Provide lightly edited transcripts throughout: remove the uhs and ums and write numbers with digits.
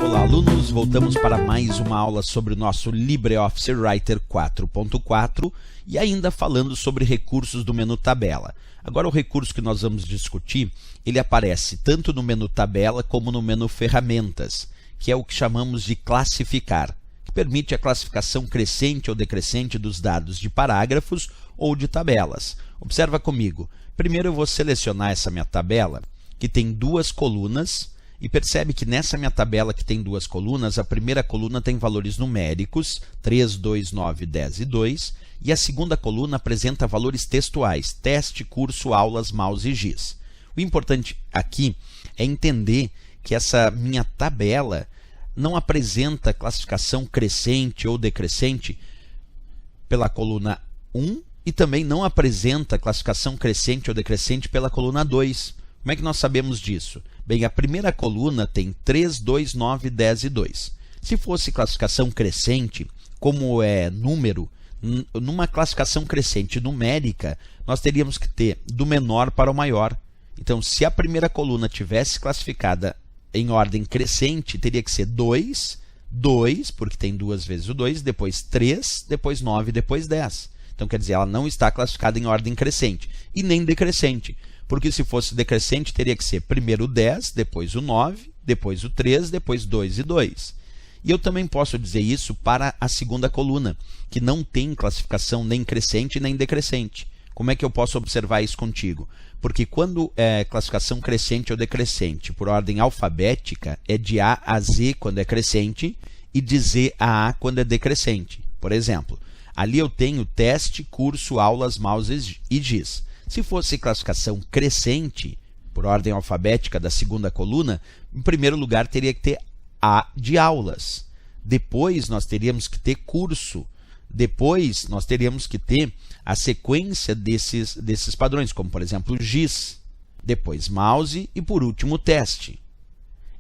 Olá, alunos! Voltamos para mais uma aula sobre o nosso LibreOffice Writer 4.4 e ainda falando sobre recursos do menu tabela. Agora o recurso que nós vamos discutir, ele aparece tanto no menu tabela como no menu ferramentas, que é o que chamamos de classificar, que permite a classificação crescente ou decrescente dos dados de parágrafos ou de tabelas. Observa comigo. Primeiro eu vou selecionar essa minha tabela, que tem duas colunas, e percebe que nessa minha tabela que tem duas colunas, a primeira coluna tem valores numéricos, 3, 2, 9, 10 e 2, e a segunda coluna apresenta valores textuais, teste, curso, aulas, mouse e giz. O importante aqui é entender que essa minha tabela não apresenta classificação crescente ou decrescente pela coluna 1 e também não apresenta classificação crescente ou decrescente pela coluna 2. Como é que nós sabemos disso? Bem, a primeira coluna tem 3, 2, 9, 10 e 2. Se fosse classificação crescente, como é número, numa classificação crescente numérica, nós teríamos que ter do menor para o maior. Então, se a primeira coluna tivesse classificada em ordem crescente, teria que ser 2, 2, porque tem duas vezes o 2, depois 3, depois 9, depois 10. Então, quer dizer, ela não está classificada em ordem crescente e nem decrescente. Porque se fosse decrescente, teria que ser primeiro o 10, depois o 9, depois o 3, depois 2 e 2. E eu também posso dizer isso para a segunda coluna, que não tem classificação nem crescente nem decrescente. Como é que eu posso observar isso contigo? Porque quando é classificação crescente ou decrescente por ordem alfabética, é de A a Z quando é crescente e de Z a A quando é decrescente. Por exemplo, ali eu tenho teste, curso, aulas, mouse e giz. Se fosse classificação crescente, por ordem alfabética da segunda coluna, em primeiro lugar teria que ter A de aulas. Depois nós teríamos que ter curso. Depois nós teríamos que ter a sequência desses padrões, como por exemplo giz. Depois mouse e por último teste.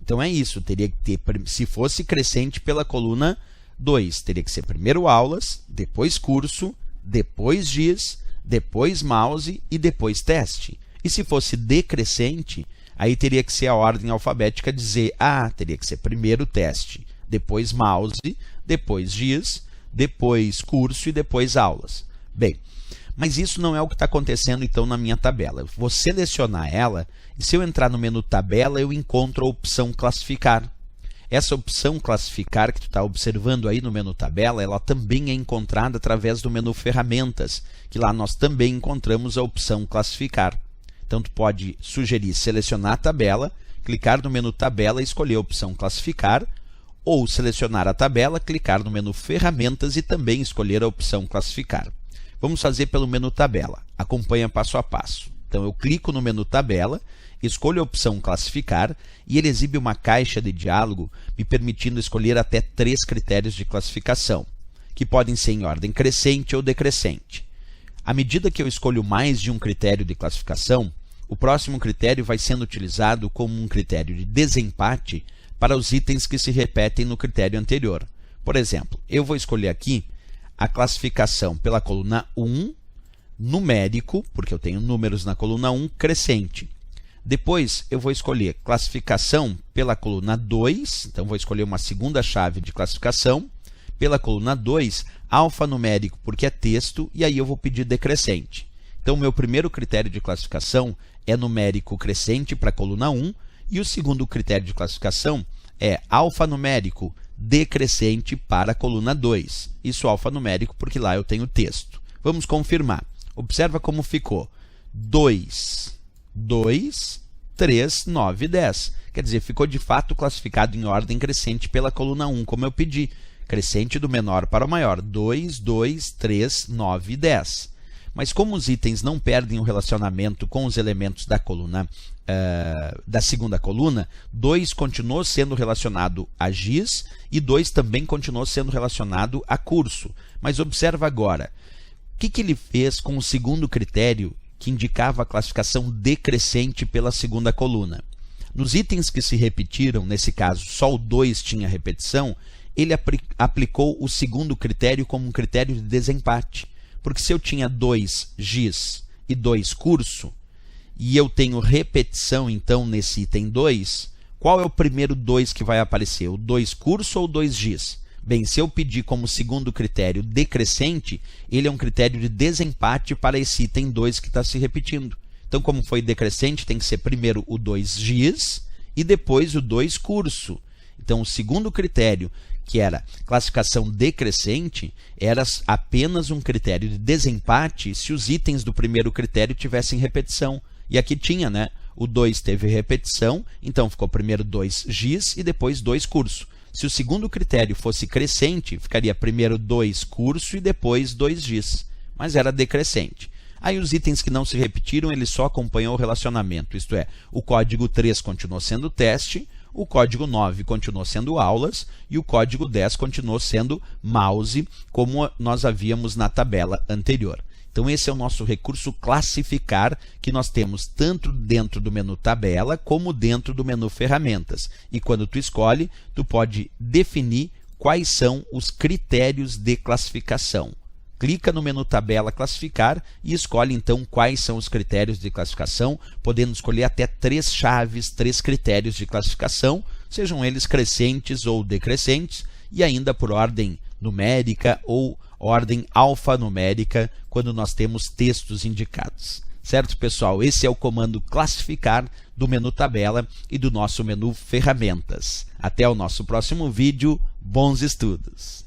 Então é isso, teria que ter, se fosse crescente pela coluna 2, teria que ser primeiro aulas, depois curso, depois giz, depois mouse e depois teste. E se fosse decrescente, aí teria que ser a ordem alfabética de Z a A, teria que ser primeiro teste, depois mouse, depois giz, depois curso e depois aulas. Bem, mas isso não é o que está acontecendo então na minha tabela. Eu vou selecionar ela e se eu entrar no menu tabela, eu encontro a opção classificar. Essa opção classificar que tu está observando aí no menu tabela, ela também é encontrada através do menu ferramentas, que lá nós também encontramos a opção classificar. Então tu pode sugerir selecionar a tabela, clicar no menu tabela e escolher a opção classificar, ou selecionar a tabela, clicar no menu ferramentas e também escolher a opção classificar. Vamos fazer pelo menu tabela. Acompanha passo a passo. Então eu clico no menu tabela, escolho a opção classificar e ele exibe uma caixa de diálogo me permitindo escolher até 3 critérios de classificação, que podem ser em ordem crescente ou decrescente. À medida que eu escolho mais de um critério de classificação, o próximo critério vai sendo utilizado como um critério de desempate para os itens que se repetem no critério anterior. Por exemplo, eu vou escolher aqui a classificação pela coluna 1, numérico, porque eu tenho números na coluna 1, crescente. Depois eu vou escolher classificação pela coluna 2, então vou escolher uma segunda chave de classificação. Pela coluna 2, alfanumérico, porque é texto, e aí eu vou pedir decrescente. Então o meu primeiro critério de classificação é numérico crescente para a coluna 1, e o segundo critério de classificação é alfanumérico decrescente para a coluna 2. Isso alfanumérico porque lá eu tenho texto. Vamos confirmar. Observa como ficou. 2, 2, 3, 9 e 10. Quer dizer, ficou de fato classificado em ordem crescente pela coluna 1, como eu pedi. Crescente do menor para o maior. 2, 2, 3, 9 e 10. Mas como os itens não perdem o relacionamento com os elementos da coluna da segunda coluna, 2 continuou sendo relacionado a giz e 2 também continuou sendo relacionado a curso. Mas observa agora, o que ele fez com o segundo critério que indicava a classificação decrescente pela segunda coluna? Nos itens que se repetiram, nesse caso só o 2 tinha repetição, ele aplicou o segundo critério como um critério de desempate. Porque se eu tinha 2 giz e 2 curso, e eu tenho repetição então nesse item 2, qual é o primeiro 2 que vai aparecer? O 2 curso ou o 2 giz? Bem, se eu pedir como segundo critério decrescente, ele é um critério de desempate para esse item 2 que está se repetindo. Então, como foi decrescente, tem que ser primeiro o 2 giz e depois o 2 curso. Então, o segundo critério, que era classificação decrescente, era apenas um critério de desempate se os itens do primeiro critério tivessem repetição. E aqui tinha, né? O 2 teve repetição, então ficou primeiro 2 giz e depois 2 curso. Se o segundo critério fosse crescente, ficaria primeiro 2 curso e depois 2 giz, mas era decrescente. Aí os itens que não se repetiram, ele só acompanhou o relacionamento, isto é, o código 3 continuou sendo teste, o código 9 continuou sendo aulas e o código 10 continuou sendo mouse, como nós havíamos na tabela anterior. Então esse é o nosso recurso classificar, que nós temos tanto dentro do menu tabela como dentro do menu ferramentas. E quando tu escolhe, tu pode definir quais são os critérios de classificação. Clica no menu tabela classificar e escolhe então quais são os critérios de classificação, podendo escolher até 3 chaves, 3 critérios de classificação, sejam eles crescentes ou decrescentes, e ainda por ordem numérica ou ordem alfanumérica, quando nós temos textos indicados. Certo, pessoal? Esse é o comando classificar do menu tabela e do nosso menu ferramentas. Até o nosso próximo vídeo. Bons estudos!